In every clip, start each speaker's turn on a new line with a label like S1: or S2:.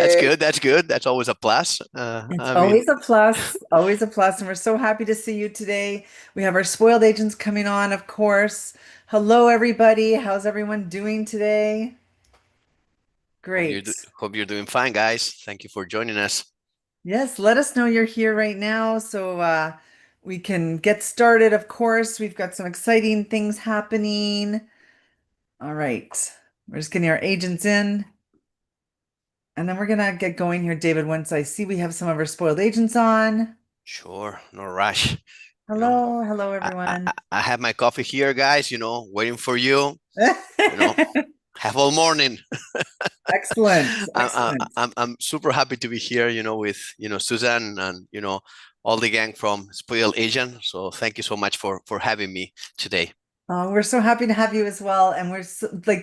S1: that's
S2: David.
S1: good. That's good. That's always a plus.
S2: It's
S1: I mean,
S2: always a plus, always a plus. And we're so happy to see you today. We have our spoiled agents coming on, of course. Hello, everybody. How's everyone doing today? Great.
S1: hope you're doing fine, guys. Thank you for joining us.
S2: Yes, let us know you're here right now so we can get started, of course. We've got some exciting things happening. All right. We're just getting our agents in. And then we're gonna get going here, David, once I see we have some of our spoiled agents on.
S1: Sure, no rush. You know,
S2: Hello, hello,
S1: I
S2: everyone.
S1: I have my coffee here, guys. Waiting for you. You know, have all morning.
S2: Excellent, excellent.
S1: I'm super happy to be here. With Susan and all the gang from Spoil Asian. So thank you so much for having me today.
S2: We're so happy to have you as well. And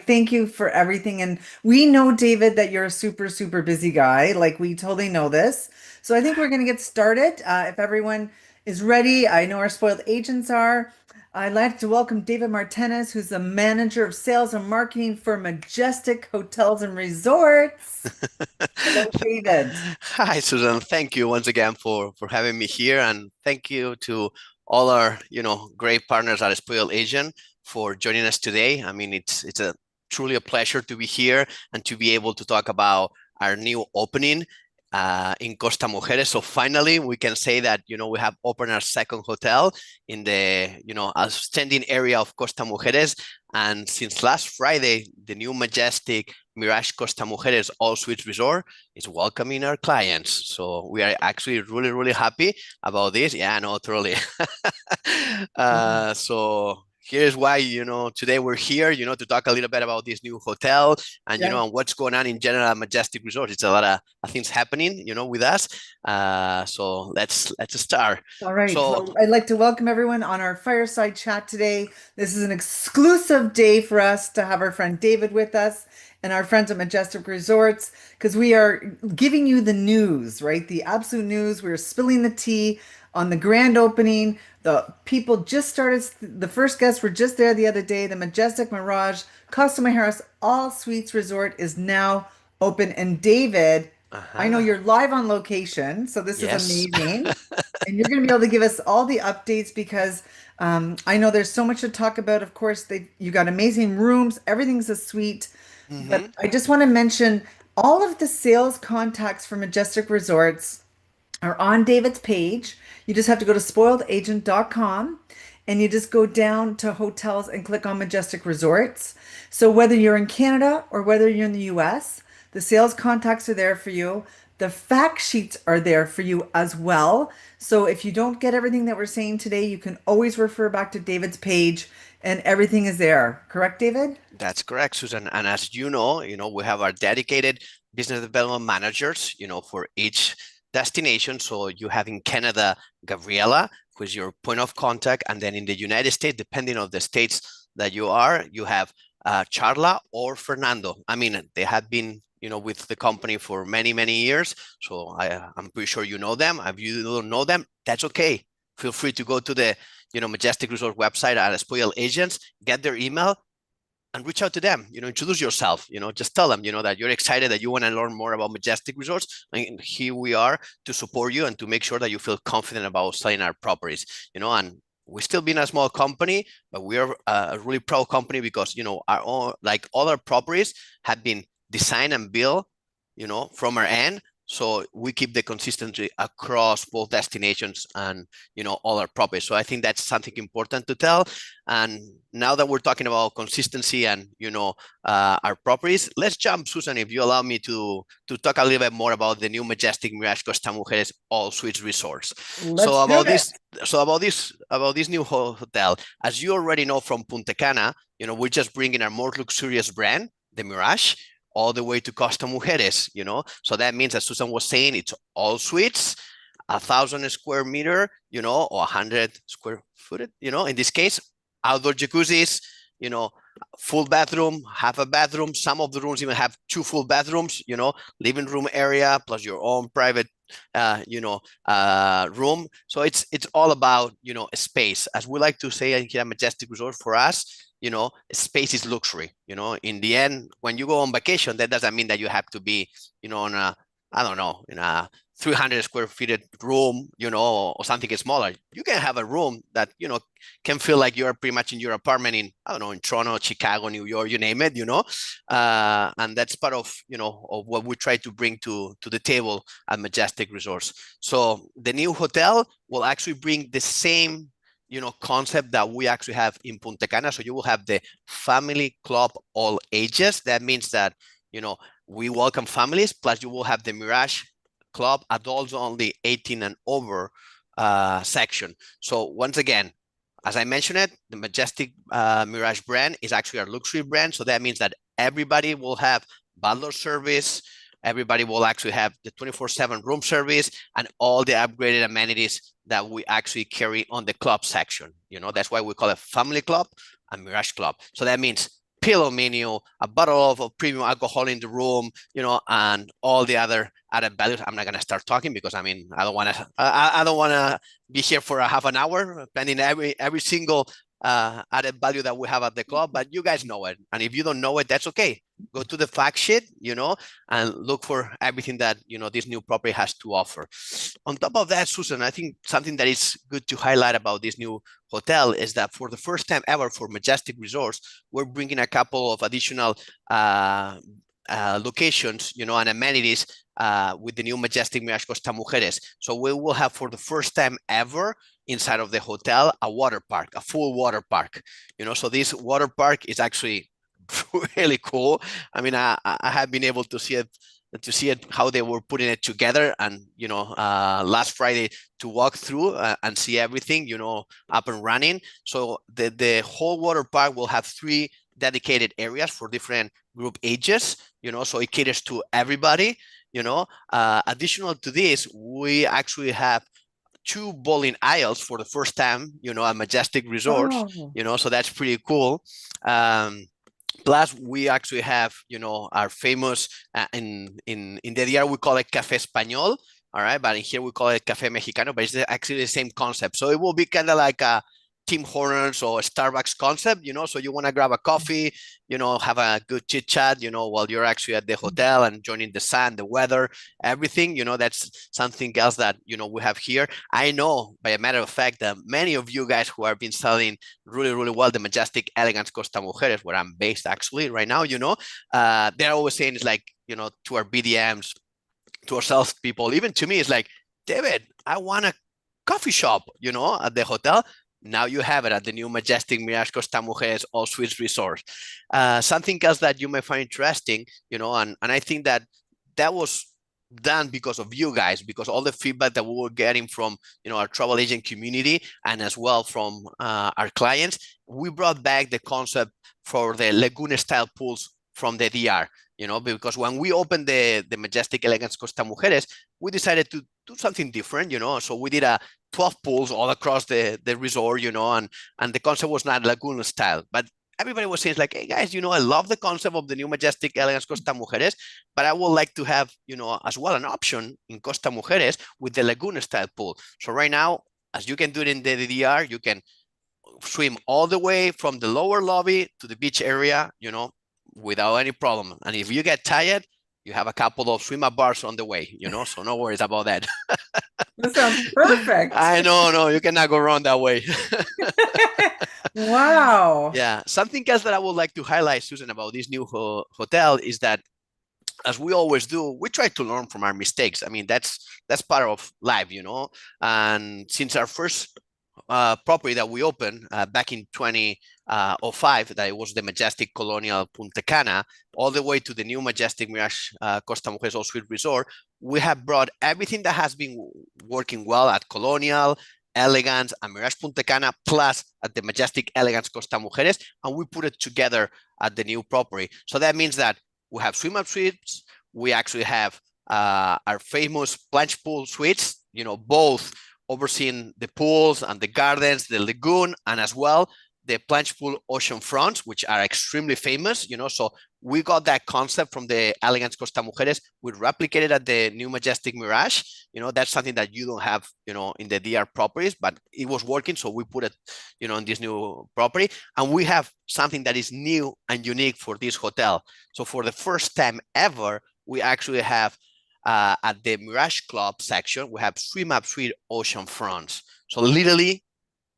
S2: thank you for everything. And we know, David, that you're a super, super busy guy. Like, we totally know this. So I think we're going to get started. If everyone is ready, I know our spoiled agents are. I'd like to welcome David Martinez, who's the manager of sales and marketing for Majestic Hotels and Resorts. Hello, David.
S1: Hi, Susan. Thank you once again for having me here, and thank you to all our great partners at Spoil Asian for joining us today. I mean, it's a truly a pleasure to be here and to be able to talk about our new opening in Costa Mujeres. So finally, we can say that we have opened our second hotel in the outstanding area of Costa Mujeres. And since last Friday, the new Majestic Mirage Costa Mujeres All Suites Resort is welcoming our clients. So we are actually really, really happy about this. Yeah, no, totally. So here's why, today we're here, to talk a little bit about this new hotel and,
S2: Yeah.
S1: and what's going on in general at Majestic Resort. It's a lot of things happening, with us. So let's start.
S2: All right.
S1: So
S2: Well, I'd like to welcome everyone on our fireside chat today. This is an exclusive day for us to have our friend David with us and our friends at Majestic Resorts because we are giving you the news, right? The absolute news. We're spilling the tea on the grand opening. The people just started, the first guests were just there the other day. The Majestic Mirage Costa Mujeres All Suites Resort is now open. And David, I know
S1: uh-huh.
S2: you're live on location, so this is
S1: Yes.
S2: amazing. And you're going to be able to give us all the updates because I know there's so much to talk about. Of course, you got amazing rooms, everything's a suite. But
S1: Hmm.
S2: I just want to mention all of the sales contacts for Majestic Resorts are on David's page. You just have to go to spoiledagent.com and you just go down to hotels and click on Majestic Resorts. So whether you're in Canada or whether you're in the US, the sales contacts are there for you. The fact sheets are there for you as well. So if you don't get everything that we're saying today, you can always refer back to David's page and everything is there. Correct, David?
S1: That's correct, Susan. And as we have our dedicated business development managers, for each destination. So you have in Canada, Gabriela, who is your point of contact. And then in the United States, depending on the states that you are, you have Charla or Fernando. I mean, they have been, with the company for many, many years. So I'm pretty sure you know them. If you don't know them, that's okay. Feel free to go to the, Majestic Resort website at Spoil Agents, get their email, and reach out to them, introduce yourself, just tell them, that you're excited, that you want to learn more about Majestic Resorts. And here we are to support you and to make sure that you feel confident about selling our properties, and we still being a small company, but we are a really proud company because, our own, like all our properties have been designed and built, from our end. So we keep the consistency across both destinations and, all our properties. So I think that's something important to tell. And now that we're talking about consistency and our properties, let's jump, Susan, if you allow me to talk a little bit more about the new Majestic Mirage Costa Mujeres All Suites Resorts. So
S2: Let's do
S1: about
S2: it.
S1: this, about this new hotel, as you already know from Punta Cana, we're just bringing our more luxurious brand, the Mirage, all the way to Costa Mujeres. So that means, as Susan was saying, it's all suites, 1,000 square meter, or 100 square foot, in this case, outdoor jacuzzis, you know, full bathroom, half a bathroom. Some of the rooms even have two full bathrooms, living room area plus your own private, room. So it's all about, space. As we like to say here at Majestic Resort, for us, space is luxury. In the end, when you go on vacation, that doesn't mean that you have to be, on a I don't know, in a 300 square feet room, or something smaller. You can have a room that, can feel like you're pretty much in your apartment in, I don't know, in Toronto, Chicago, New York, you name it, and that's part of, of what we try to bring to the table at Majestic Resorts. So the new hotel will actually bring the same, concept that we actually have in Punta Cana. So you will have the family club all ages. That means that, we welcome families, plus you will have the Mirage Club adults only 18 and over section. So once again, as I mentioned it, the Majestic Mirage brand is actually our luxury brand. So that means that everybody will have butler service, everybody will actually have the 24/7 room service and all the upgraded amenities that we actually carry on the club section. That's why we call it Family Club and Mirage Club. So that means pillow menu, a bottle of premium alcohol in the room, and all the other added values. I'm not gonna start talking because I don't want to be here for a half an hour planning every single added value that we have at the club, but you guys know it. And if you don't know it, that's okay. Go to the fact sheet, and look for everything that, this new property has to offer. On top of that, Susan, I think something that is good to highlight about this new hotel is that for the first time ever for Majestic Resorts, we're bringing a couple of additional locations, and amenities with the new Majestic Mirage Costa Mujeres. So we will have for the first time ever inside of the hotel a water park, a full water park. So this water park is actually really cool. I have been able to see it how they were putting it together, and last Friday to walk through and see everything up and running. So the whole water park will have 3 dedicated areas for different group ages, so it caters to everybody. Additional to this, we actually have 2 bowling aisles for the first time, at Majestic Resorts,
S2: Oh.
S1: so that's pretty cool. Plus, we actually have, our famous, in the DR, we call it Café Español, all right? But in here, we call it Café Mexicano, but it's actually the same concept. So it will be kind of like a Tim Hortons or Starbucks concept, so you want to grab a coffee, have a good chit chat, while you're actually at the hotel and enjoying the sun, the weather, everything, that's something else that, we have here. I know, by a matter of fact, that many of you guys who have been selling really, really well the Majestic Elegance Costa Mujeres, where I'm based actually right now, they're always saying it's like, to our BDMs, to our salespeople, even to me, it's like, David, I want a coffee shop, at the hotel. Now you have it at the new Majestic Mirage Costa Mujeres All Suites Resort. Something else that you may find interesting, and I think that was done because of you guys, because all the feedback that we were getting from, our travel agent community and as well from our clients, we brought back the concept for the Laguna style pools from the DR, because when we opened the Majestic Elegance Costa Mujeres, we decided to do something different, so we did a 12 pools all across the resort, and the concept was not Laguna style, but everybody was saying like, hey guys, I love the concept of the new Majestic Elegance Costa Mujeres, but I would like to have, as well an option in Costa Mujeres with the Laguna style pool. So right now, as you can do it in the DR, you can swim all the way from the lower lobby to the beach area, without any problem. And if you get tired, you have a couple of swim up bars on the way, so no worries about that.
S2: That sounds perfect.
S1: I know, no, you cannot go wrong that way.
S2: Wow.
S1: Yeah, something else that I would like to highlight, Susan, about this new hotel is that, as we always do, we try to learn from our mistakes. That's part of life, And since our first property that we opened back in 2005, that it was the Majestic Colonial Punta Cana, all the way to the new Majestic Mirage Costa Mujeres All Suite Resort, we have brought everything that has been working well at Colonial, Elegance, and Mirage Punta Cana, plus at the Majestic Elegance Costa Mujeres, and we put it together at the new property. So that means that we have swim-up suites, we actually have our famous plunge pool suites, both overseeing the pools and the gardens, the lagoon, and as well the plunge pool ocean fronts, which are extremely famous, So we got that concept from the Elegance Costa Mujeres. We replicated at the new Majestic Mirage. That's something that you don't have, in the DR properties, but it was working. So we put it, in this new property. And we have something that is new and unique for this hotel. So for the first time ever, we actually have at the Mirage Club section, we have Swim Up Suite ocean fronts. So literally,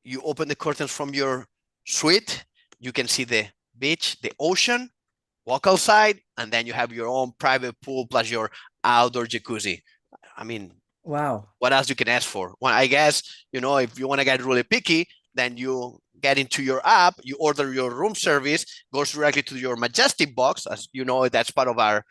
S1: you open the curtains from your suite, you can see the beach, the ocean, walk outside, and then you have your own private pool plus your outdoor jacuzzi. I mean,
S2: Wow.
S1: what else you can ask for? Well, I guess, if you want to get really picky, then you get into your app, you order your room service, goes directly to your Majestic box. As you know, that's part of our,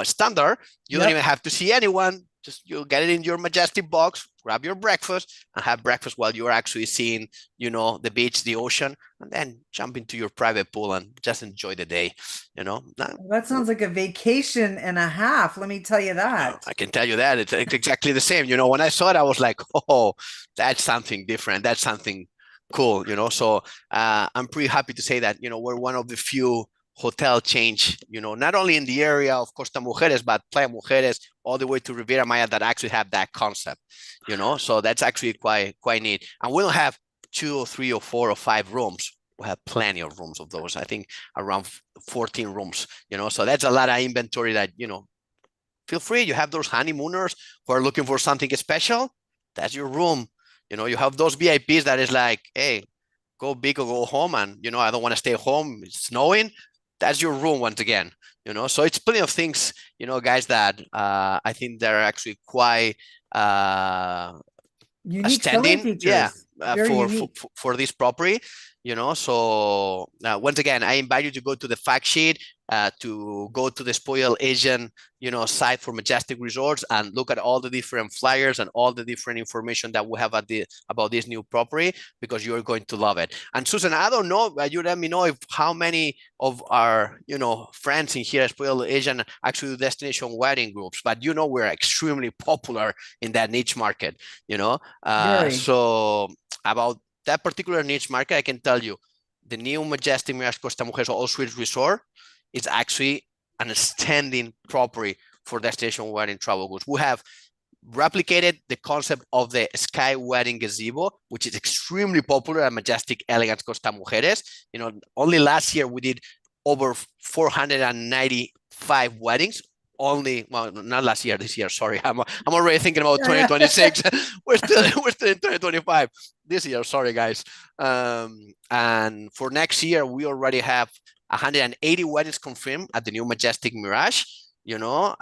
S1: standard. You don't even have to see anyone. Just you get it in your Majestic box, grab your breakfast, and have breakfast while you're actually seeing, the beach, the ocean, and then jump into your private pool and just enjoy the day.
S2: That sounds like a vacation and a half, let me tell you that.
S1: I can tell you that it's exactly the same. When I saw it, I was like, oh, that's something different. That's something cool. So I'm pretty happy to say that, we're one of the few hotel chains, not only in the area of Costa Mujeres, but Playa Mujeres, all the way to Riviera Maya that actually have that concept, so that's actually quite neat. And we don't have 2 or 3 or 4 or 5 rooms. We have plenty of rooms of those. I think around 14 rooms, so that's a lot of inventory that, feel free. You have those honeymooners who are looking for something special. That's your room. You have those VIPs that is like, hey, go big or go home. And, I don't want to stay home. It's snowing. That's your room once again, so it's plenty of things, guys, that I think they're actually quite
S2: Unique selling
S1: standing, yeah,
S2: features. Very unique.
S1: for this property, so once again, I invite you to go to the fact sheet, to go to the spoil agent, site for Majestic Resorts and look at all the different flyers and all the different information that we have about this new property, because you're going to love it. And Susan, I don't know, you let me know if how many of our, friends in here at spoil agent actually do destination wedding groups, but we're extremely popular in that niche market,
S2: Very.
S1: so about that particular niche market, I can tell you the new Majestic Mirage Costa Mujeres All Suites Resort is actually an outstanding property for destination wedding travel goods. We have replicated the concept of the sky wedding gazebo, which is extremely popular at Majestic Elegance Costa Mujeres. Only last year we did over 495 weddings. Well, not last year, this year, sorry. I'm already thinking about 2026. we're still in 2025 this year, sorry guys. And for next year, we already have 180 weddings confirmed at the new Majestic Mirage,
S2: Wow.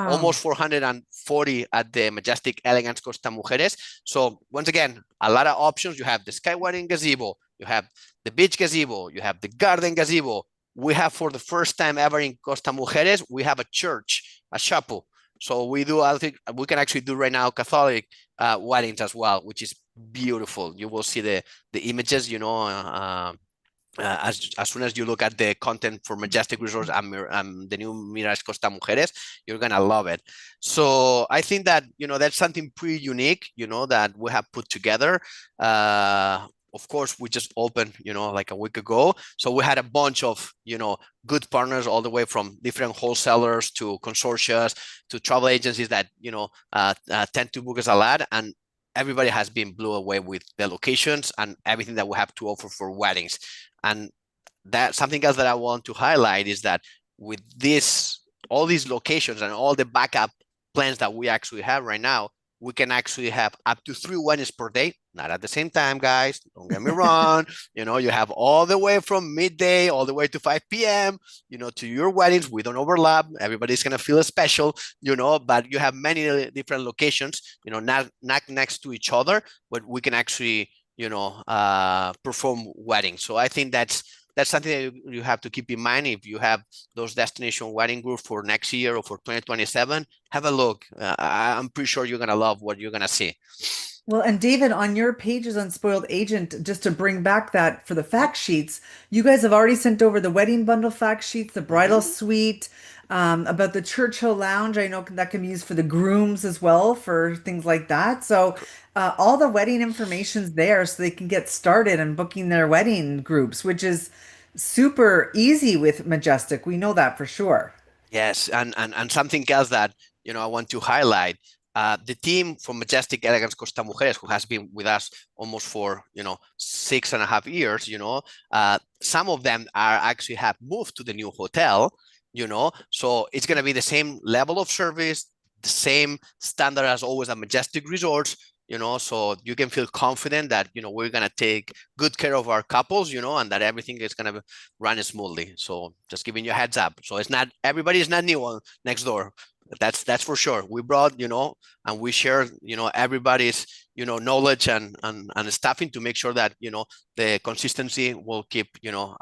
S1: almost 440 at the Majestic Elegance Costa Mujeres. So once again, a lot of options. You have the sky wedding gazebo, you have the beach gazebo, you have the garden gazebo. We have, for the first time ever in Costa Mujeres, we have a church, a chapel. So we do, I think we can actually do right now Catholic weddings as well, which is beautiful. You will see the images, as soon as you look at the content for Majestic Resorts and the new Mirage Costa Mujeres, you're gonna love it. So I think that that's something pretty unique, that we have put together. Of course, we just opened, like a week ago. So we had a bunch of, good partners all the way from different wholesalers to consortia to travel agencies that, tend to book us a lot. And everybody has been blown away with the locations and everything that we have to offer for weddings. And that something else that I want to highlight is that with all these locations and all the backup plans that we actually have right now, we can actually have up to 3 weddings per day. Not at the same time, guys. Don't get me wrong. You have all the way from midday all the way to 5 p.m., to your weddings. We don't overlap. Everybody's going to feel special, but you have many different locations, not next to each other, but we can actually, perform weddings. So I think that's something that you have to keep in mind. If you have those destination wedding groups for next year or for 2027, have a look. I'm pretty sure you're going to love what you're going to see.
S2: Well, and David, on your pages on Spoiled Agent, just to bring back that for the fact sheets, you guys have already sent over the wedding bundle fact sheets, the bridal suite, about the Churchill Lounge. I know that can be used for the grooms as well for things like that. So all the wedding information's there so they can get started and booking their wedding groups, which is super easy with Majestic. We know that for sure.
S1: Yes, and something else that I want to highlight. The team from Majestic Elegance Costa Mujeres, who has been with us almost for 6.5 years, some of them are actually have moved to the new hotel, so it's going to be the same level of service, the same standard as always at Majestic Resorts, so you can feel confident that, we're going to take good care of our couples, and that everything is going to run smoothly. So just giving you a heads up. So everybody is not new on next door. That's for sure. We brought, and we share, everybody's, knowledge and staffing to make sure that, the consistency will keep,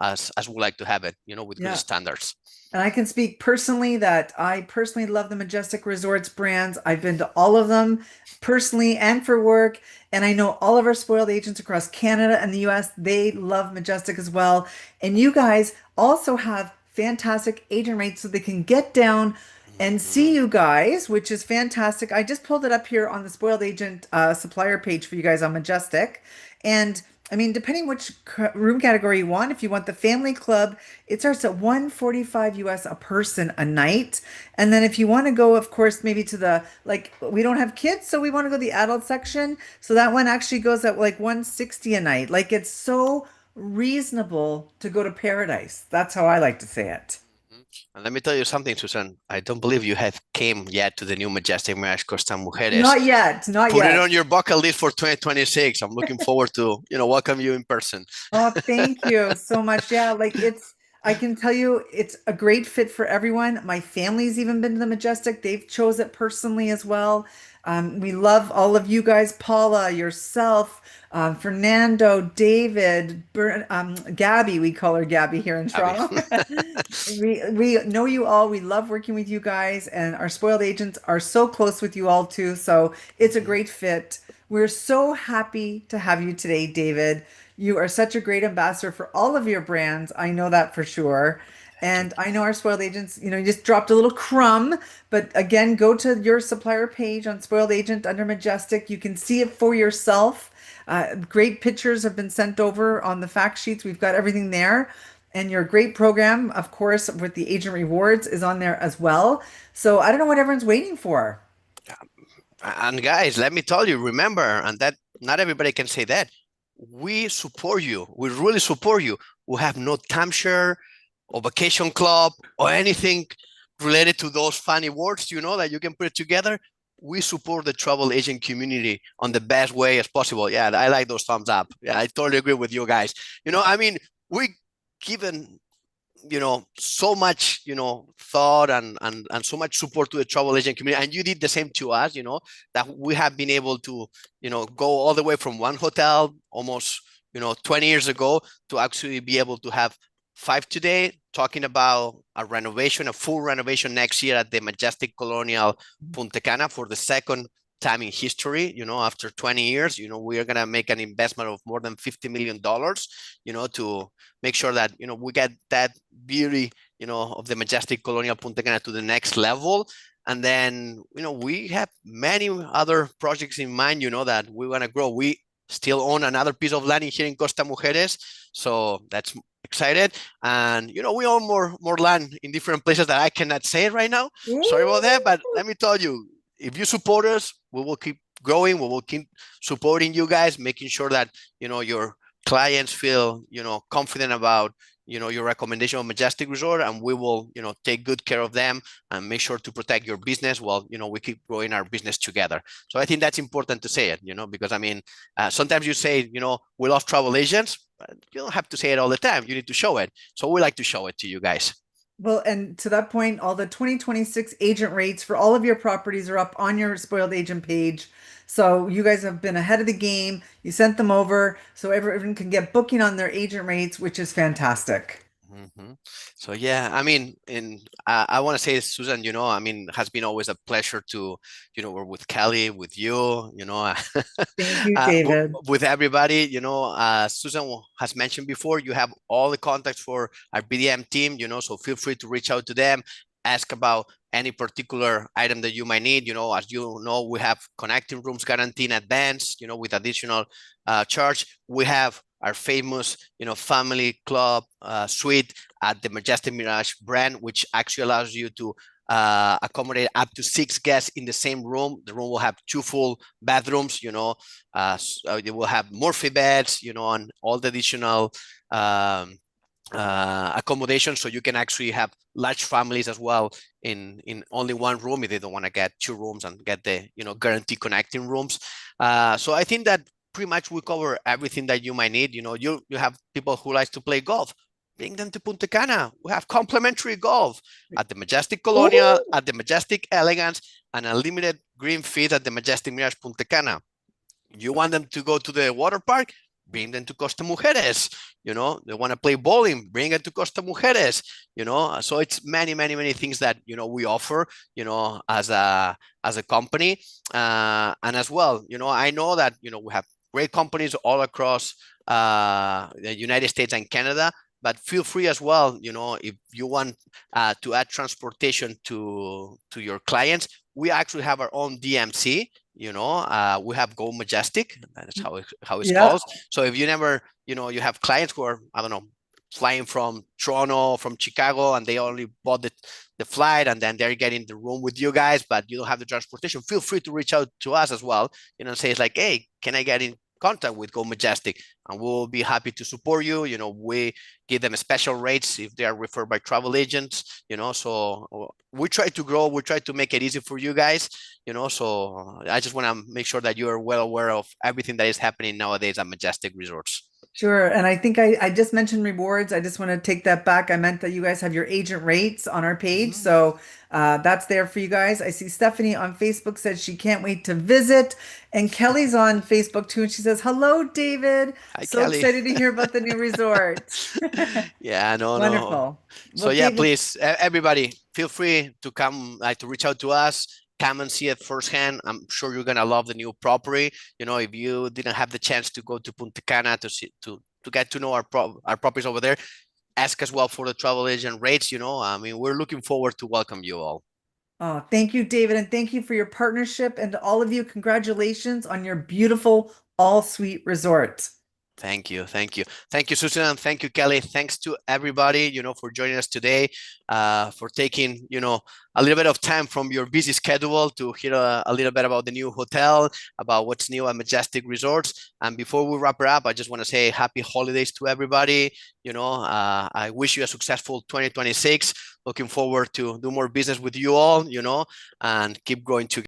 S1: as we like to have it, with good
S2: Yeah.
S1: standards.
S2: And I can speak personally that I personally love the Majestic Resorts brands. I've been to all of them personally and for work. And I know all of our spoiled agents across Canada and the US, they love Majestic as well. And you guys also have fantastic agent rates so they can get down and see you guys, which is fantastic. I just pulled it up here on the spoiled agent supplier page for you guys on Majestic. And I mean, depending which room category you want, if you want the family club, it starts at 145 US a person a night. And then if you want to go, of course, maybe to the, like, we don't have kids, so we want to go to the adult section. So that one actually goes at like 160 a night. Like, it's so reasonable to go to paradise. That's how I like to say it.
S1: And let me tell you something, Susan. I don't believe you have came yet to the new Majestic Mirage Costa Mujeres.
S2: Not yet, not
S1: Put it
S2: yet.
S1: on your bucket list for 2026. I'm looking forward to, welcome you in person.
S2: Oh, thank you so much. Yeah, like I can tell you it's a great fit for everyone. My family's even been to the Majestic. They've chose it personally as well. We love all of you guys, Paula, yourself, Fernando, David, Gabby. We call her Gabby here in
S1: Abby.
S2: Toronto. We know you all. We love working with you guys, and our spoiled agents are so close with you all too. So it's a great fit. We're so happy to have you today, David. You are such a great ambassador for all of your brands. I know that for sure.
S1: Thank you.
S2: And I know our spoiled agents, you just dropped a little crumb, but again, go to your supplier page on Spoiled Agent under Majestic. You can see it for yourself. Great pictures have been sent over on the fact sheets. We've got everything there. And your great program, of course, with the agent rewards is on there as well. So I don't know what everyone's waiting for.
S1: And guys, let me tell you, remember, and that not everybody can say that. We support you. We really support you. We have no timeshare or vacation club or anything related to those funny words, that you can put it together. We support the travel agent community on the best way as possible. Yeah, I like those thumbs up. Yeah, I totally agree with you guys. I mean, we given so much thought and so much support to the travel agent community, and you did the same to us, that we have been able to go all the way from one hotel almost 20 years ago to actually be able to have 5 today, talking about a full renovation next year at the Majestic Colonial Punta Cana for the second time in history. After 20 years, we are going to make an investment of more than $50 million, to make sure that, we get that beauty, of the Majestic Colonial Punta Cana to the next level. And then, we have many other projects in mind, that we want to grow. We still own another piece of land here in Costa Mujeres. So that's excited. And, we own more land in different places that I cannot say right now. Sorry about that. But let me tell you, if you support us, we will keep growing. We will keep supporting you guys, making sure that, your clients feel, confident about, your recommendation of Majestic Resort, and we will, take good care of them and make sure to protect your business while, we keep growing our business together. So I think that's important to say it, because I mean, sometimes you say, we love travel agents, but you don't have to say it all the time. You need to show it. So we like to show it to you guys.
S2: Well, and to that point, all the 2026 agent rates for all of your properties are up on your spoiled agent page. So you guys have been ahead of the game. You sent them over so everyone can get booking on their agent rates, which is fantastic.
S1: Mm-hmm. So yeah, I mean, I want to say, Susan, I mean, it has been always a pleasure to, work with Kelly, with you,
S2: Thank you, David.
S1: with everybody. Susan has mentioned before, you have all the contacts for our BDM team, so feel free to reach out to them, ask about any particular item that you might need. As you know, we have connecting rooms guarantee in advance, with additional charge. We have our famous, family club suite at the Majestic Mirage brand, which actually allows you to accommodate up to 6 guests in the same room. The room will have 2 full bathrooms, so you will have Murphy beds, and all the additional accommodation, so you can actually have large families as well in only one room if they don't want to get 2 rooms and get the guarantee connecting rooms. So I think that pretty much we cover everything that you might need. You have people who like to play golf. Bring them to Punta Cana. We have complimentary golf at the Majestic Colonial,
S2: Oh,
S1: at the Majestic Elegance, and unlimited green fees at the Majestic Mirage Punta Cana. You want them to go to the water park? Bring them to Costa Mujeres. They want to play bowling, bring it to Costa Mujeres. So it's many, many, many things that we offer, as a company, and as well, I know that we have great companies all across the United States and Canada. But feel free as well, if you want to add transportation to your clients. We actually have our own DMC. We have Go Majestic. That's how it's
S2: yeah.
S1: called. So if you never, you have clients who are, I don't know, flying from Toronto, from Chicago, and they only bought the flight, and then they're getting the room with you guys, but you don't have the transportation. Feel free to reach out to us as well. Say it's like, hey, can I get in contact with Go Majestic? And we'll be happy to support you. We give them special rates if they are referred by travel agents. So we try to grow. We try to make it easy for you guys. So I just want to make sure that you are well aware of everything that is happening nowadays at Majestic Resorts.
S2: Sure. And I think I just mentioned rewards. I just want to take that back. I meant that you guys have your agent rates on our page.
S1: Mm-hmm.
S2: So that's there for you guys. I see Stephanie on Facebook said she can't wait to visit. And Kelly's on Facebook too. And she says, hello, David.
S1: Hi,
S2: So
S1: Kelly.
S2: excited to hear about the new resort.
S1: Yeah, no.
S2: Wonderful.
S1: So
S2: Well,
S1: yeah,
S2: David,
S1: please, everybody, feel free to come, to reach out to us. Come and see it firsthand. I'm sure you're gonna love the new property. If you didn't have the chance to go to Punta Cana to get to know our properties over there, ask as well for the travel agent rates. I mean, we're looking forward to welcome you all.
S2: oh, thank you, David. And thank you for your partnership. And to all of you, congratulations on your beautiful all-suite resort.
S1: Thank you. Thank you, Susan, and thank you, Kelly. Thanks to everybody, for joining us today, for taking, a little bit of time from your busy schedule to hear a little bit about the new hotel, about what's new at Majestic Resorts. And before we wrap it up, I just want to say happy holidays to everybody. I wish you a successful 2026. Looking forward to do more business with you all, and keep growing together.